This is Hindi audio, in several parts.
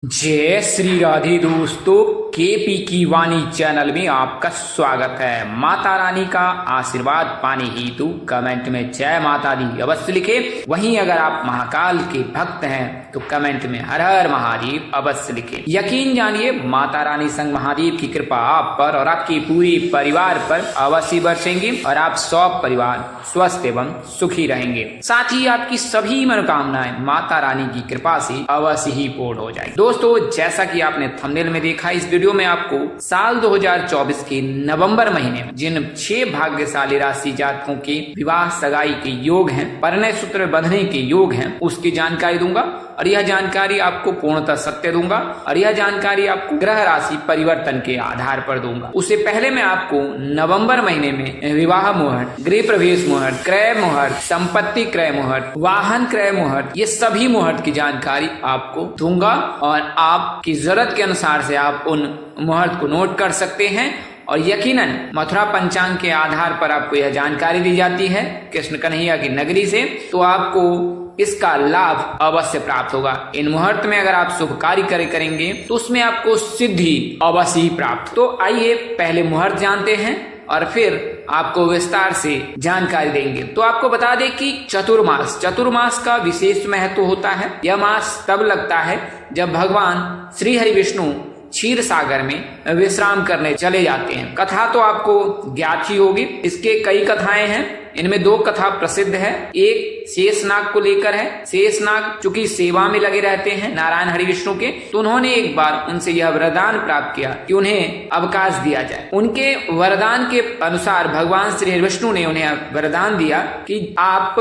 जय श्री राधे दोस्तों, केपी की वाणी चैनल में आपका स्वागत है। माता रानी का आशीर्वाद पाने हेतु कमेंट में जय माता दी अवश्य लिखे। वहीं अगर आप महाकाल के भक्त हैं तो कमेंट में हर हर महादेव अवश्य लिखे। यकीन जानिए माता रानी संग महादेव की कृपा आप पर और आपके पूरे परिवार पर अवश्य बरसेंगी और आप सब परिवार स्वस्थ एवं सुखी रहेंगे। साथ ही आपकी सभी मनोकामनाएं माता रानी की कृपा से अवश्य ही पूर्ण हो जाएंगी। दोस्तों, जैसा कि आपने थंबनेल में देखा, इस वीडियो में आपको साल 2024 के नवंबर महीने में जिन 6 भाग्यशाली राशि जातकों के विवाह सगाई के योग हैं, परिणय सूत्र बंधने के योग हैं, उसकी जानकारी दूंगा और यह जानकारी आपको पूर्णतः सत्य दूंगा और यह जानकारी आपको ग्रह राशि परिवर्तन के आधार पर दूंगा। उससे पहले मैं आपको नवंबर महीने में विवाह मुहूर्त, गृह प्रवेश मुहूर्त, क्रय मुहूर्त, संपत्ति क्रय मुहूर्त, वाहन क्रय मुहूर्त, ये सभी मुहूर्त की जानकारी आपको दूंगा और आपकी जरूरत के अनुसार से आप उन मुहूर्त को नोट कर सकते हैं। और यकीनन मथुरा पंचांग के आधार पर आपको यह जानकारी दी जाती है कृष्ण कन्हैया की नगरी से, तो आपको इसका लाभ अवश्य प्राप्त होगा। इन मुहूर्त में अगर आप शुभ कार्य करेंगे तो उसमें आपको सिद्धि अवश्य ही प्राप्त। तो आइए पहले मुहूर्त जानते हैं और फिर आपको विस्तार से जानकारी देंगे। तो आपको बता दें कि चतुर्मास का विशेष महत्व होता है। यह मास तब लगता है जब भगवान श्री हरि विष्णु क्षीर सागर में विश्राम करने चले जाते हैं। कथा तो आपको ज्ञात ही होगी। इसके कई कथाएं हैं, इनमें 2 कथा प्रसिद्ध है। एक शेषनाग को लेकर है। शेषनाग चूंकि सेवा में लगे रहते हैं नारायण हरि विष्णु के, तो उन्होंने एक बार उनसे यह वरदान प्राप्त किया कि उन्हें अवकाश दिया जाए। उनके वरदान के अनुसार भगवान श्री हरि विष्णु ने उन्हें वरदान दिया कि आप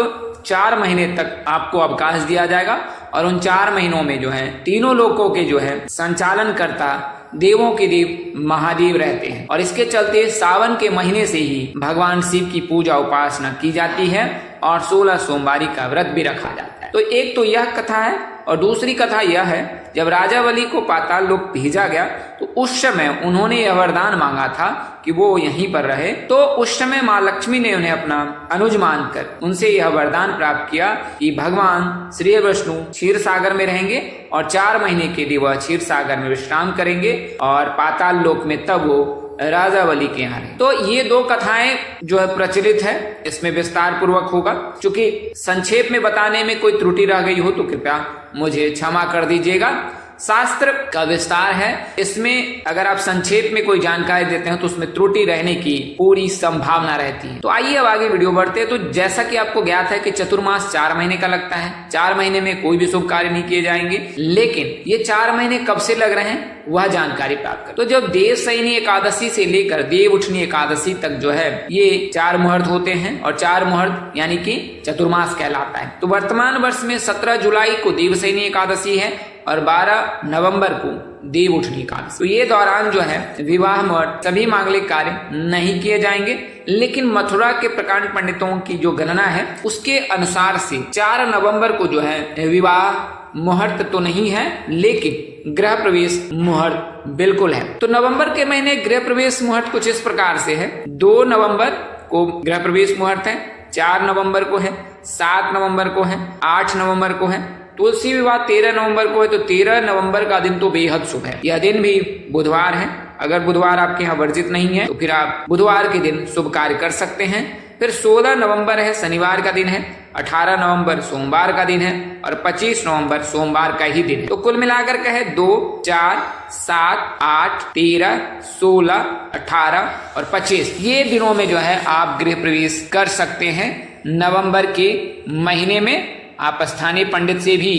4 महीने तक आपको अवकाश दिया जाएगा और उन 4 महीनों में जो है तीनों लोकों के जो है संचालन करता देवों के देव महादेव रहते हैं। और इसके चलते सावन के महीने से ही भगवान शिव की पूजा उपासना की जाती है और 16 सोमवारी का व्रत भी रखा जाता है। तो एक तो यह कथा है और दूसरी कथा यह है, जब राजा बलि को पाताल लोक भेजा गया तो उस समय उन्होंने यह वरदान मांगा था कि वो यहीं पर रहे। तो उस समय माँ लक्ष्मी ने उन्हें अपना अनुज मानकर उनसे यह वरदान प्राप्त किया कि भगवान श्री विष्णु क्षीर सागर में रहेंगे और 4 महीने के लिए वह क्षीर सागर में विश्राम करेंगे और पाताल लोक में तब वो राजा बलि के यहाँ रहे। तो ये 2 कथाएं जो है प्रचलित है, इसमें विस्तार पूर्वक होगा। चूंकि संक्षेप में बताने में कोई त्रुटि रह गई हो तो कृपया मुझे क्षमा कर दीजिएगा। शास्त्र का विस्तार है, इसमें अगर आप संक्षेप में कोई जानकारी देते हैं तो उसमें त्रुटि रहने की पूरी संभावना रहती है। तो आइए अब आगे वीडियो बढ़ते हैं। तो जैसा कि आपको ज्ञात है कि चतुर्मास 4 महीने का लगता है। 4 महीने में कोई भी शुभ कार्य नहीं किए जाएंगे, लेकिन ये 4 महीने कब से लग रहे हैं वह जानकारी प्राप्त कर। तो जब देवशयनी एकादशी से लेकर देव उठनी एकादशी तक जो है ये 4 मुहूर्त होते हैं और 4 मुहूर्त यानी कि चतुर्मास कहलाता है। तो वर्तमान वर्ष में 17 जुलाई को देवशयनी एकादशी है और 12 नवंबर को देव उठनी एकादशी। तो ये दौरान जो है विवाह मुहूर्त सभी मांगलिक कार्य नहीं किए जाएंगे, लेकिन मथुरा के प्रकांड पंडितों की जो गणना है उसके अनुसार से 4 नवंबर को जो है विवाह मुहूर्त तो नहीं है, लेकिन गृह प्रवेश मुहूर्त बिल्कुल है। तो नवंबर के महीने गृह प्रवेश मुहूर्त कुछ इस प्रकार से है। 2 नवंबर को गृह प्रवेश मुहूर्त है, 4 नवंबर को है, 7 नवंबर को है, 8 नवंबर को है। तुलसी विवाह 13 नवंबर को है, तो 13 नवंबर का दिन तो बेहद शुभ है। यह दिन भी बुधवार है। अगर बुधवार आपके यहाँ वर्जित नहीं है तो फिर आप बुधवार के दिन शुभ कार्य कर सकते हैं। फिर 16 नवंबर है, शनिवार का दिन है। 18 नवंबर सोमवार का दिन है और 25 नवंबर सोमवार का ही दिन है। तो कुल मिलाकर कहे 2, 4, 7, 8, 13, 16, 18 और 25 ये दिनों में जो है आप गृह प्रवेश कर सकते हैं। नवंबर के महीने में आप स्थानीय पंडित से भी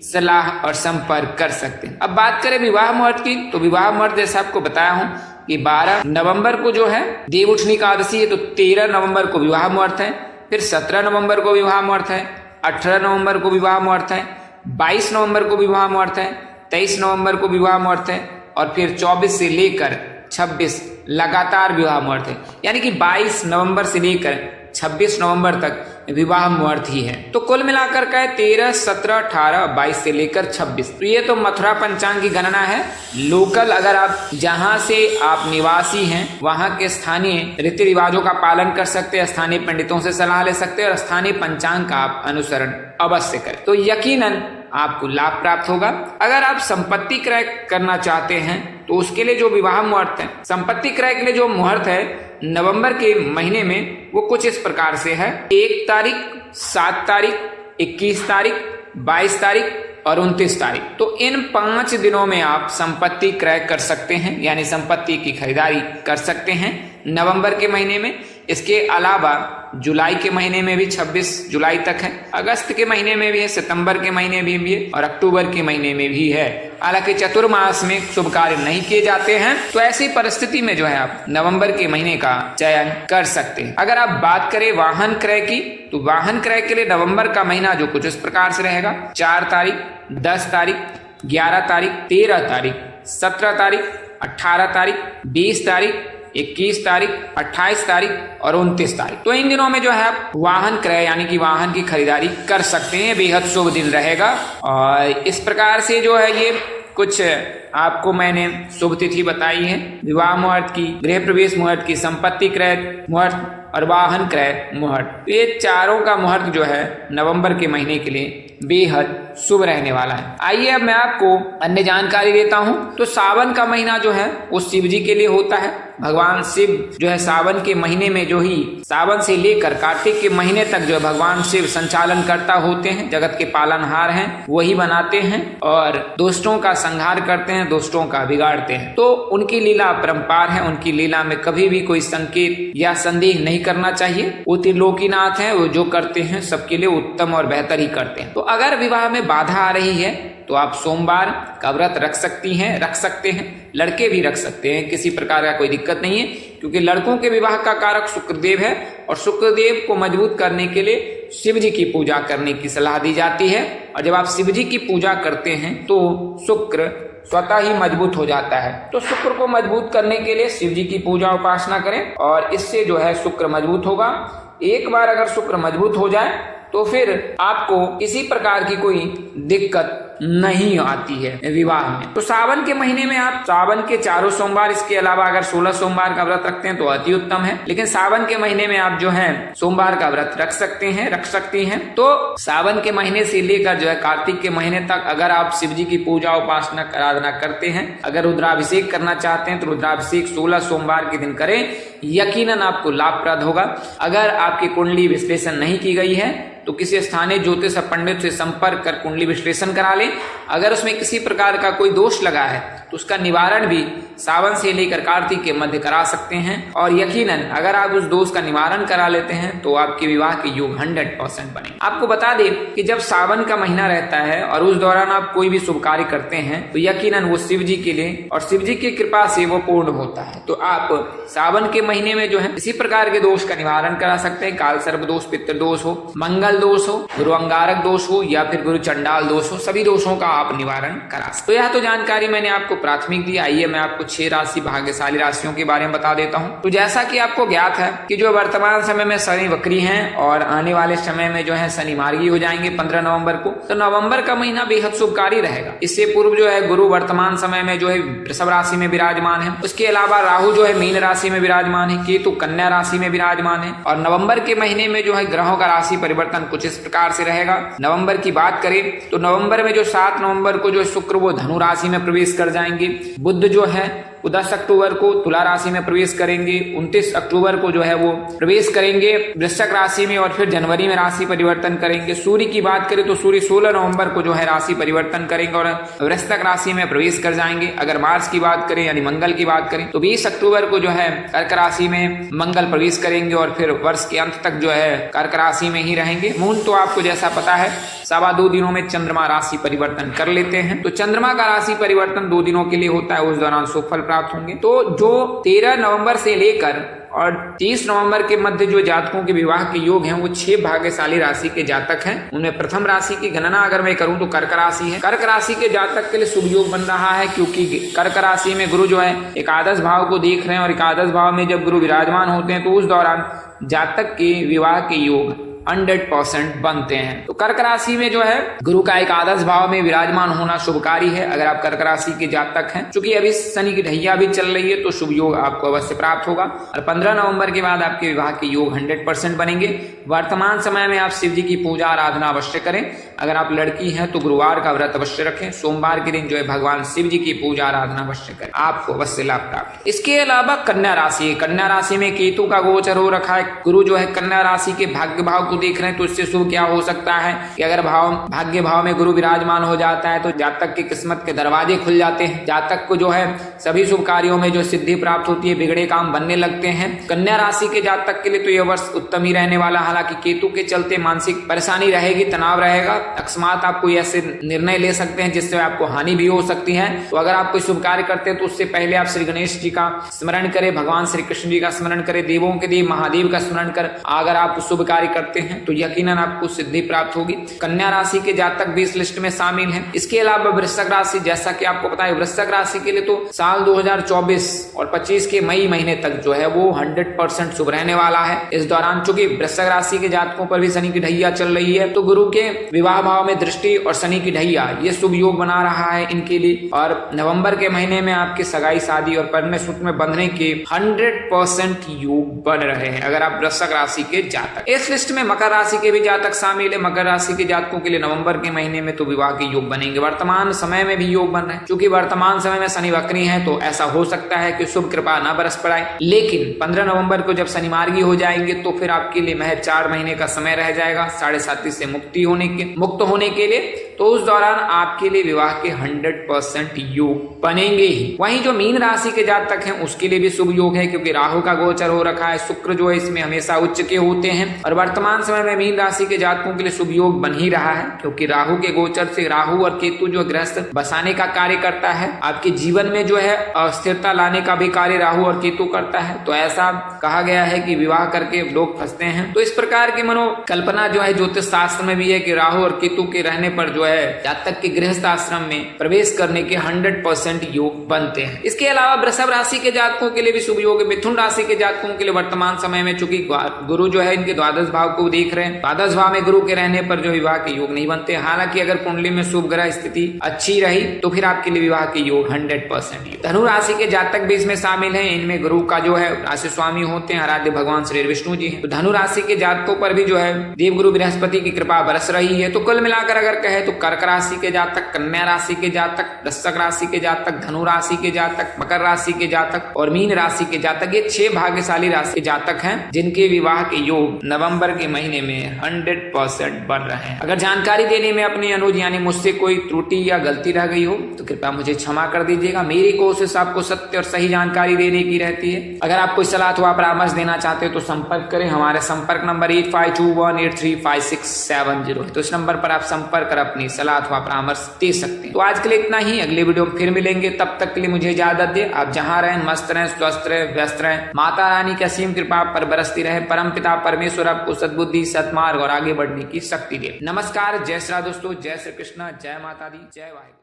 सलाह और संपर्क कर सकते हैं। अब बात करें विवाह मुहूर्त की, तो विवाह मुहूर्त जैसा आपको बताया हूं कि 12 नवंबर को जो है देव उठनी एकादशी है, तो 13 नवंबर को विवाह मुहूर्त है। फिर 17 नवंबर को विवाह मुहूर्त है, 18 नवंबर को विवाह मुहूर्त है, 22 नवंबर को विवाह मुहूर्त है, 23 नवंबर को विवाह मुहूर्त है और फिर 24 से लेकर 26 लगातार विवाह मुहूर्त है। यानी कि 22 नवंबर से लेकर 26 नवंबर तक विवाह मुहूर्त ही है। तो कुल मिलाकर का 13, 17, 18, 22 से लेकर 26। तो ये तो मथुरा पंचांग की गणना है। लोकल अगर आप जहां से आप निवासी हैं वहां के स्थानीय रीति रिवाजों का पालन कर सकते हैं, स्थानीय पंडितों से सलाह ले सकते हैं और स्थानीय पंचांग का आप अनुसरण अवश्य करें। तो यकीनन आपको लाभ प्राप्त होगा। अगर आप संपत्ति क्रय करना चाहते हैं तो उसके लिए जो विवाह मुहूर्त है, संपत्ति क्रय के लिए जो मुहूर्त है नवंबर के महीने में, वो कुछ इस प्रकार से है। 1 तारीख, 7 तारीख, 21 तारीख, 22 तारीख और 29 तारीख। तो इन 5 दिनों में आप संपत्ति क्रय कर सकते हैं, यानी संपत्ति की खरीदारी कर सकते हैं नवंबर के महीने में। इसके अलावा जुलाई के महीने में भी 26 जुलाई तक है, अगस्त के महीने में भी है, सितंबर के महीने में भी है और अक्टूबर के महीने में भी है। हालांकि चतुर्मास में शुभ कार्य नहीं किए जाते हैं, तो ऐसी परिस्थिति में जो है आप नवंबर के महीने का चयन कर सकते हैं। अगर आप बात करें वाहन क्रय की, तो वाहन क्रय के लिए नवंबर का महीना जो कुछ इस प्रकार से रहेगा। 4 तारीख, 10 तारीख, 11 तारीख, 13 तारीख, 17 तारीख, 18 तारीख, 20 तारीख, 21 तारीख, 28 तारीख और 29 तारीख। तो इन दिनों में जो है आप वाहन क्रय यानी कि वाहन की खरीदारी कर सकते हैं। बेहद शुभ दिन रहेगा। और इस प्रकार से जो है ये कुछ आपको मैंने शुभ तिथि बताई है, विवाह मुहूर्त की, गृह प्रवेश मुहूर्त की, संपत्ति क्रय मुहूर्त और वाहन क्रय मुहूर्त। ये चारों का मुहूर्त जो है नवंबर के महीने के लिए बेहद शुभ रहने वाला है। आइए अब मैं आपको अन्य जानकारी देता हूं। तो सावन का महीना जो है वो शिव जी के लिए होता है। भगवान शिव जो है सावन के महीने में जो ही सावन से लेकर कार्तिक के महीने तक जो है भगवान शिव संचालन करता होते हैं, जगत के पालनहार हैं, वही बनाते हैं और दुष्टों का संहार करते हैं, दुष्टों का बिगाड़ते हैं। तो उनकी लीला अपरंपार है। उनकी लीला में कभी भी कोई संकेत या संदेह नहीं करना चाहिए। वो त्रिलोकीनाथ है, वो जो करते हैं सबके लिए उत्तम और बेहतर ही करते हैं। तो अगर विवाह में बाधा आ रही है तो आप सोमवार का व्रत रख सकते हैं। लड़के भी रख सकते हैं, किसी प्रकार का कोई दिक्कत नहीं है, क्योंकि लड़कों के विवाह का कारक शुक्रदेव है और शुक्रदेव को मजबूत करने के लिए शिव जी की पूजा करने की सलाह दी जाती है। और जब आप शिव जी की पूजा करते हैं तो शुक्र स्वतः ही मजबूत हो जाता है। तो शुक्र को मजबूत करने के लिए शिव जी की पूजा उपासना करें और इससे जो है शुक्र मजबूत होगा। एक बार अगर शुक्र मजबूत हो जाए तो फिर आपको किसी प्रकार की कोई दिक्कत नहीं आती है विवाह में। तो सावन के महीने में आप सावन के 4 सोमवार, इसके अलावा अगर 16 सोमवार का व्रत रखते हैं तो अति उत्तम है। लेकिन सावन के महीने में आप जो है सोमवार का व्रत रख सकती हैं। तो सावन के महीने से लेकर जो है कार्तिक के महीने तक अगर आप शिव जी की पूजा उपासना आराधना करते हैं, अगर रुद्राभिषेक करना चाहते हैं तो रुद्राभिषेक 16 सोमवार के दिन करें, यकीनन आपको लाभप्रद होगा। अगर आपकी कुंडली विश्लेषण नहीं की गई है तो किसी स्थानीय ज्योतिष पंडित से संपर्क कर कुंडली विश्लेषण करा लें। अगर उसमें किसी प्रकार का कोई दोष लगा है तो उसका निवारण भी सावन से लेकर कार्तिक के मध्य करा सकते हैं। और यकीनन अगर आप उस दोष का निवारण करा लेते हैं तो आपके विवाह के योग 100% बने। आपको बता दें कि जब सावन का महीना रहता है और उस दौरान आप कोई भी शुभ कार्य करते हैं तो यकीनन वो शिव जी के लिए और शिव जी की कृपा से वो पूर्ण होता है। तो आप सावन के महीने में जो है इसी प्रकार के दोष का निवारण करा सकते हैं। काल सर्प दोष, पितृ दोष हो, मंगल दोष हो, गुरु अंगारक दोष हो या फिर गुरु चंडाल दोष हो, सभी दोषों का आप निवारण करा सकते। तो यह तो जानकारी मैंने आपको प्राथमिक दी। आइए मैं आपको 6 राशि भाग्यशाली राशियों के बारे में बता देता हूं। तो जैसा कि आपको ज्ञात है कि जो वर्तमान समय में शनि वक्री हैं और आने वाले समय में जो है शनि मार्गी हो जाएंगे 15 नवंबर को। तो नवंबर का महीना बेहद शुभकारी रहेगा। इससे पूर्व जो है गुरु वर्तमान समय में जो है वृषभ राशि में विराजमान है। उसके अलावा राहु जो है मीन राशि में विराजमान है, केतु कन्या राशि में विराजमान है। और नवंबर के महीने में जो है ग्रहों का राशि परिवर्तन कुछ इस प्रकार से रहेगा। नवंबर की बात करें तो नवंबर में जो 7 नवंबर को जो शुक्र वो धनु राशि में प्रवेश कर जाएंगे। बुध जो है 10 अक्टूबर को तुला राशि में प्रवेश करेंगे। 29 अक्टूबर को जो है वो प्रवेश करेंगे वृश्चिक राशि में और फिर जनवरी में राशि परिवर्तन करेंगे। सूर्य की बात करें तो सूर्य 16 नवंबर को जो है राशि परिवर्तन करेंगे और वृश्चिक राशि में प्रवेश कर जाएंगे। अगर मार्स की बात करें यानी मंगल की बात करें तो 20 अक्टूबर को जो है कर्क राशि में मंगल प्रवेश करेंगे और फिर वर्ष के अंत तक जो है कर्क राशि में ही रहेंगे। मून तो आपको जैसा पता है 2.25 दिनों में चंद्रमा राशि परिवर्तन कर लेते हैं। तो चंद्रमा का राशि परिवर्तन 2 दिनों के लिए होता है, उस दौरान शुभ फल प्राप्त होंगे। तो जो 13 नवंबर से लेकर और 30 नवंबर के मध्य जो जातकों के विवाह के योग हैं वो 6 भाग्यशाली राशि के जातक हैं। उनमें प्रथम राशि की गणना अगर मैं करूं तो कर्क राशि है। कर्क राशि के जातक के लिए शुभ योग बन रहा है, क्योंकि कर्क राशि में गुरु जो है एकादश भाव को देख रहे हैं और एकादश भाव में जब गुरु विराजमान होते हैं तो उस दौरान जातक के विवाह के योग 100% बनते हैं। तो कर्क राशि में जो है गुरु का एकादश भाव में विराजमान होना शुभकारी है अगर आप कर्क राशि के जातक हैं। क्योंकि अभी शनि की ढैया भी चल रही है तो शुभ योग आपको अवश्य प्राप्त होगा और 15 नवंबर के बाद आपके विवाह के योग 100% बनेंगे। वर्तमान समय में आप शिव जी की पूजा आराधना अवश्य करें। अगर आप लड़की हैं तो गुरुवार का व्रत अवश्य रखें। सोमवार के दिन जो है भगवान शिव जी की पूजा आराधना अवश्य करें, आपको अवश्य लाभ प्राप्त। इसके अलावा कन्या राशि, कन्या राशि में केतु का गोचर हो रखा है। गुरु जो है कन्या राशि के भाग्य भाव को देख रहे हैं, तो इससे शुभ क्या हो सकता है कि अगर भाग्य भाव में गुरु विराजमान हो जाता है तो जातक की किस्मत के दरवाजे खुल जाते हैं। जातक को जो है सभी शुभ कार्यों में जो सिद्धि प्राप्त होती है, बिगड़े काम बनने लगते हैं। कन्या राशि के जातक के लिए तो यह वर्ष उत्तम ही रहने वाला। हालांकि केतु के चलते मानसिक परेशानी रहेगी, तनाव रहेगा, अकस्मात आप कोई ऐसे निर्णय ले सकते हैं जिससे आपको हानि भी हो सकती है। तो अगर आप कोई शुभ कार्य करते हैं तो उससे पहले आप श्री गणेश जी का स्मरण करें, भगवान श्री कृष्ण जी का स्मरण करें, देवों के देव महादेव का स्मरण कर अगर आप शुभ कार्य करते हैं तो यकीनन आपको सिद्धि प्राप्त होगी। कन्या राशि के जातक भी इस लिस्ट में शामिल हैं। इसके अलावा वृश्चिक राशि, जैसा कि आपको पता है वृश्चिक राशि के लिए तो साल 2024 और 25 के मई महीने तक जो है वो 100% शुभ रहने वाला है। इस दौरान चूंकि वृश्चिक राशि के जातकों पर भी शनि की ढैया चल रही है, तो गुरु के विवाह भाव में दृष्टि और शनि की ढैया ये शुभ योग बना रहा है इनके लिए। और नवंबर के महीने में आपकी सगाई शादी और परिणय सूत्र में बंधने के 100% योग बन रहे हैं अगर आप वृश्चिक राशि के जातक। इस लिस्ट में मकर राशि के भी जातक शामिल है। मकर राशि के जातकों के लिए नवंबर के महीने में तो विवाह के योग बनेंगे। वर्तमान समय में भी योग बन रहे हैं। क्योंकि वर्तमान समय में शनि वक्री है तो ऐसा हो सकता है कि शुभ कृपा न बरस पड़ाए, लेकिन 15 नवंबर को जब शनि मार्गी हो जाएंगे तो फिर आपके लिए महज 4 महीने का समय रह जाएगा साढ़े साथी से मुक्त होने के लिए। तो उस दौरान आपके लिए विवाह के 100% योग बनेंगे ही। वहीं जो मीन राशि के जातक हैं उसके लिए भी शुभ योग है, क्योंकि राहु का गोचर हो रखा है। शुक्र जो है इसमें हमेशा उच्च के होते हैं और वर्तमान समय में मीन राशि के जातकों के लिए शुभ योग बन ही रहा है, क्योंकि राहु के गोचर से राहु और केतु जो गृहस्थ बसाने का कार्य करता है, आपके जीवन में जो है अस्थिरता लाने का भी कार्य राहु और केतु करता है। तो ऐसा कहा गया है कि विवाह करके लोग फंसते हैं। तो इस प्रकार की मनोकल्पना जो है ज्योतिष शास्त्र में भी है कि राहु और केतु के रहने पर जो है जातक के गृहस्थ आश्रम में प्रवेश करने के 100% योग बनते हैं। इसके अलावा वृषभ राशि के जातकों के लिए भी शुभ योग है। मिथुन राशि के जातकों के लिए वर्तमान समय में चूंकि गुरु जो है इनके द्वादश भाव को देख रहे हैं, द्वादश भाव में गुरु के रहने पर जो विवाह के योग नहीं बनते। हालांकि अगर कुंडली में शुभ ग्रह स्थिति अच्छी रही तो फिर आपके लिए विवाह के योग 100%। धनु राशि के जातक भी इसमें शामिल है। इनमें गुरु का जो है राशि स्वामी होते हैं, आराध्य भगवान श्री विष्णु जी हैं। तो धनु राशि के जातकों पर भी जो है देवगुरु बृहस्पति की कृपा बरस रही है। तो कुल मिलाकर अगर कहे तो कर्क राशि के जातक, कन्या राशि के जातक, वृश्चिक राशि के जातक, धनु राशि के जातक, मकर राशि के जातक और मीन राशि के जातक, ये 6 भाग्यशाली राशि के जातक हैं जिनके विवाह के योग नवंबर के महीने में 100% बन रहे हैं। अगर जानकारी देने में अपनी अनुज यानी मुझसे कोई त्रुटि या गलती रह गई हो तो कृपया मुझे क्षमा कर दीजिएगा। मेरी कोशिश आपको सत्य और सही जानकारी देने की रहती है। अगर आप कोई सलाह अथवा परामर्श देना चाहते हो तो संपर्क करें। हमारे संपर्क नंबर 8521835670 है। तो इस नंबर पर आप संपर्क कर अपनी सलाह अथवा परामर्श दे सकते हैं। तो आज के लिए इतना ही। अगले वीडियो में फिर मिलेंगे, तब तक के लिए मुझे इजाजत दे। आप जहां रहें मस्त रहें, स्वस्थ रहें, व्यस्त रहें। माता रानी की असीम कृपा पर बरसती रहे। परम पिता परमेश्वर आपको सद्बुद्धि, सत्मार्ग और आगे बढ़ने की शक्ति दे। नमस्कार, जय श्री राम दोस्तों, जय श्री कृष्ण, जय माता दी, जय वाहिगुरु।